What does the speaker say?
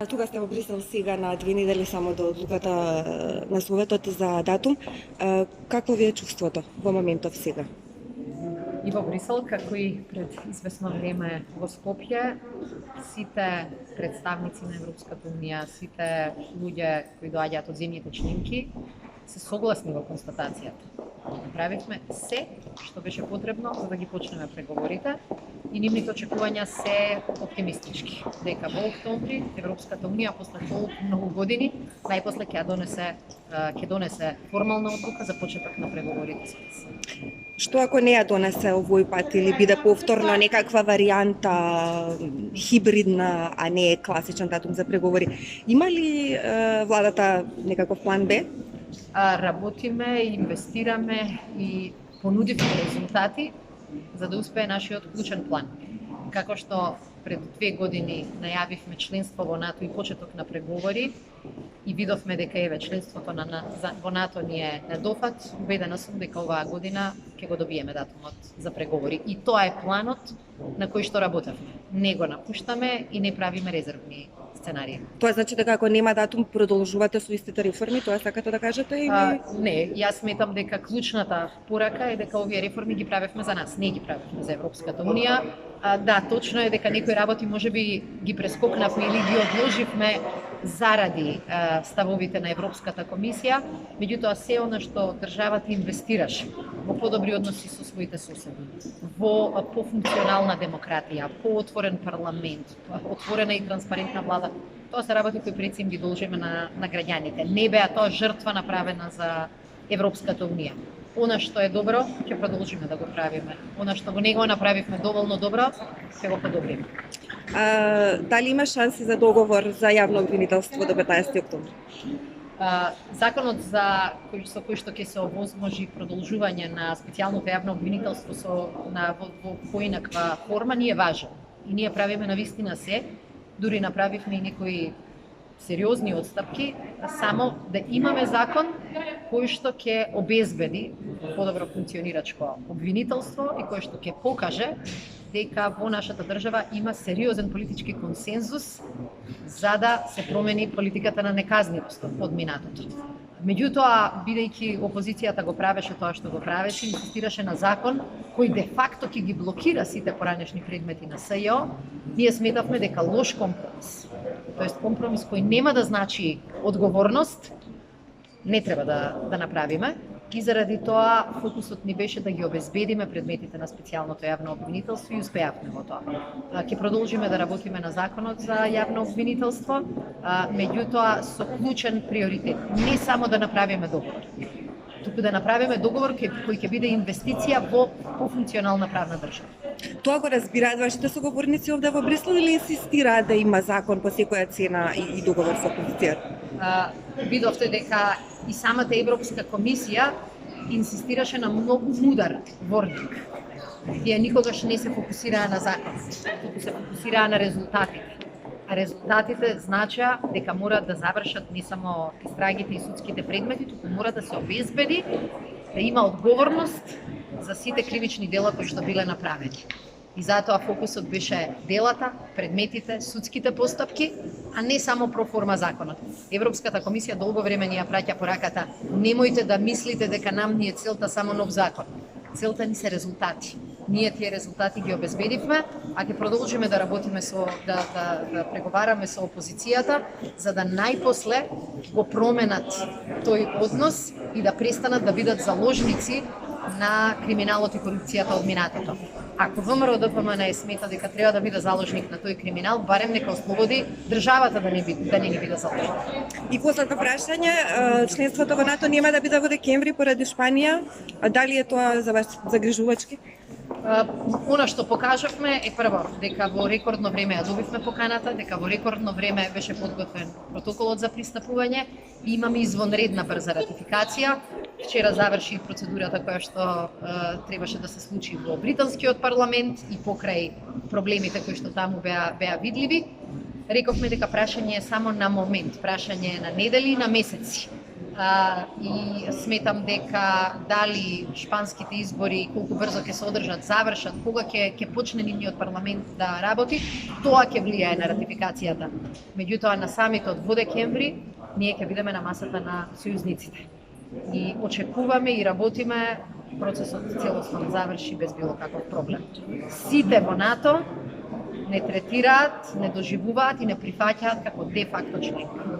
Тука сте во Брисел сега на 2 недели само до одлуката на Советот за датум. Какво ви е чувството во моментов сега? И во Брисел, како и пред известно време во Скопје, сите представници на Европската Унија, сите луѓе кои доаѓаат од земјите членки, се согласни во констатацијата. Направивме се што беше потребно за да ги почнеме преговорите и нивните очекувања се оптимистички. Дека во октомври Европската Унија после толку многу години најпосле ќе донесе формална одлука за почеток на преговорите со нас. Што ако не ја донесе овој пат или биде повторно некаква варијанта хибридна, а не класичен датум за преговори? Има ли владата некаков план Б? Работиме, инвестираме и понудивме резултати за да успее нашиот клучен план. Како што пред 2 години најавивме членство во НАТО и почеток на преговори и видовме дека членството во НАТО ни е недофат, убедена сум дека оваа година ќе го добиеме датумот за преговори. И тоа е планот на кој што работевме. Не го напуштаме и не правиме резервни сценарии. Тоа значи дека ако нема датум продолжувате со истите реформи, тоа сакате да кажете или? Не, јас сметам дека клучната порака е дека овие реформи ги правевме за нас, не ги правевме за Европската Унија. Да, точно е дека некои работи можеби ги прескокнавме или ги одложивме заради ставовите на Европската комисија, меѓутоа се она што државата инвестираше во подобри односи со своите соседи, во пофункционална демократија, поотворен парламент, отворена и транспарентна влада, тоа се работи кои прецим ги должиме на граѓаните. Не беа тоа жртва направена за Европската Унија. Она што е добро, ќе продолжиме да го правиме. Она што го не го направивме доволно добро, ќе го подобриме. Дали има шанси за договор за јавно обвинителство до 15 октомври? Законот со кој што ќе се овозможи продолжување на специјалното јавно обвинителство во поинаква форма ни е важен. И ние правиме навистина се, дури направивме и некои сериозни отстапки, само да имаме закон кој што ќе обезбеди подобро функционирачко обвинителство и кој што ќе покаже дека во нашата држава има сериозен политички консензус за да се промени политиката на неказнивост од минатото. Меѓутоа, бидејќи опозицијата го правеше тоа што го правеше, инсистираше на закон кој де факто ќе ги блокира сите поранешни предмети на СЈО, ние сметавме дека лош компромис, тоест компромис кој нема да значи одговорност, не треба да направиме. И заради тоа фокусот ни беше да ги обезбедиме предметите на специјалното јавно обвинителство и успеавме во тоа. Ќе продолжиме да работиме на законот за јавно обвинителство, меѓутоа со клучен приоритет. Не само да направиме договор, туку да направиме договор кој ќе биде инвестиција во пофункционална правна држава. Тоа го разбираат вашите соговорници овде во Брисел или инсистираат да има закон по секоја цена и договор со опозицијата? Видовте дека и самата Европска комисија инсистираше на многу мудар ворник. Тие никогаш не се фокусираа на закон, туку се фокусираа на резултатите. А резултатите значеа дека мораат да завршат не само истрагите и судските предмети, туку мора да се обезбеди да има одговорност за сите кривични дела кои што биле направени. И затоа фокусот беше делата, предметите, судските постапки, а не само проформа законот. Европската комисија долго време ни ја праќа пораката: немојте да мислите дека нам ни е целта само нов закон. Целта ни се резултати. Ние тие резултати ги обезбедивме, а ќе продолжиме да работиме да преговараме со опозицијата за да најпосле го променат тој однос и да престанат да бидат заложници на криминалот и корупцијата од минатото. Ако ВМРО ДПМН смета дека треба да биде заложник на тој криминал, барем нека ослободи државата да не ни биде заложник. И последно прашање, членството во НАТО нема да биде во декември поради Шпанија. Дали е тоа за вас загрижувачки? Она што покажавме е прво дека во рекордно време ја добивме поканата, дека во рекордно време беше подготвен протоколот за пристапување и имаме извонредна брза ратификација. Вчера заврши процедурата која што требаше да се случи во британскиот парламент и покрај проблемите кои што таму беа видливи. Рековме дека прашање е само на момент, прашање е на недели и на месеци. И сметам дека дали шпанските избори колку брзо ќе се одржат, завршат, кога ќе почне нивниот парламент да работи, тоа ќе влијае на ратификацијата. Меѓутоа на самитот во декември ние ќе бидеме на масата на сојузниците. И очекуваме и работиме процесот целосно да заврши без било каков проблем. Сите во НАТО не третираат, не доживуваат и не прифаќаат како де факто член.